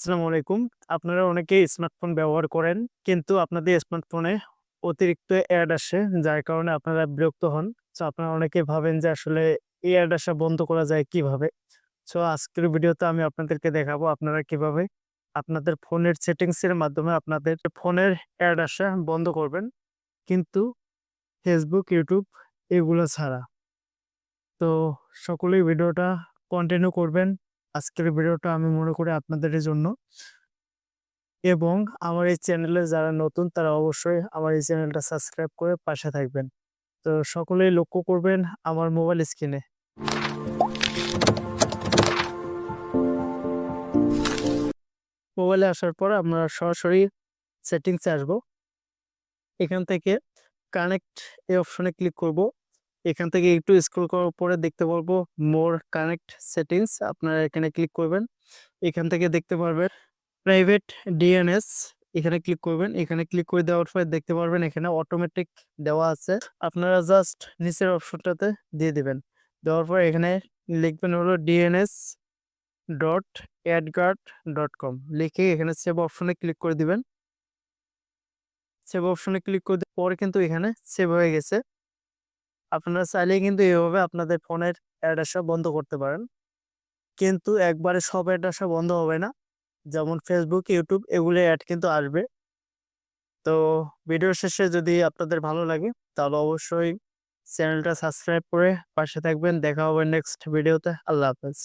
আসসালামু আলাইকুম। আপনারা অনেকেই স্মার্টফোন ব্যবহার করেন। কিন্তু আপনাদের স্মার্টফোনে অতিরিক্ত অ্যাড আসে, যার কারণে আপনারা বিরক্ত হন। সো আপনারা অনেকেই ভাবেন যে আসলে এই অ্যাড আসা বন্ধ করা যায় কিভাবে? সো আজকের ভিডিওতে আমি আপনাদেরকে দেখাবো আপনারা কিভাবে আপনাদের ফোনের সেটিংস এর মাধ্যমে আপনাদের ফোনের অ্যাড আসা বন্ধ করবেন। কিন্তু Facebook, YouTube এগুলো ছাড়া। তো সকলেই ভিডিওটা কন্টিনিউ করবেন। আজকের ভিডিওটা আমি মনে করি আপনাদের জন্য। এবং আমার এই চ্যানেলে যারা নতুন তারা অবশ্যই আমার এই চ্যানেলটা সাবস্ক্রাইব করে পাশে থাকবেন। তো সকলেই লক্ষ্য করবেন আমার মোবাইল স্ক্রিনে। মোবাইলে আসার পর আমরা সরাসরি সেটিংসে আসবো। এখান থেকে কানেক্ট এই অপশনে ক্লিক করব। এখান থেকে একটু স্ক্রল করার পরে দেখতে পারবো মোর কানেক্ট সেটিংস। আপনারা এখানে ক্লিক করবেন। এখান থেকে দেখতে পারবেন প্রাইভেট ডিএনএস, এখানে ক্লিক করবেন। এখানে ক্লিক করে দেওয়ার পর দেখতে পারবেন এখানে অটোমেটিক দেওয়া আছে। আপনারা জাস্ট নিচের অপশনটাতে দিয়ে দিবেন। দেওয়ার পর এখানে লিখবেন হলো dns.adguard.com লিখে এখানে সেভ অপশনে ক্লিক করে দিবেন। সেভ অপশনে ক্লিক করে দেওয়ার পরে কিন্তু এখানে সেভ হয়ে গেছে। আপনারা চাইলেই কিন্তু এভাবে আপনাদের ফোনের অ্যাড আসা বন্ধ করতে পারেন। কিন্তু একবারে সব অ্যাড আসা বন্ধ হবে না। যেমন Facebook, YouTube এগুলো অ্যাড কিন্তু আসবে। তো ভিডিও শেষে যদি আপনাদের ভালো লাগে তাহলে অবশ্যই চ্যানেলটা সাবস্ক্রাইব করে পাশে থাকবেন। দেখা হবে নেক্সট ভিডিওতে। আল্লাহ হাফেজ।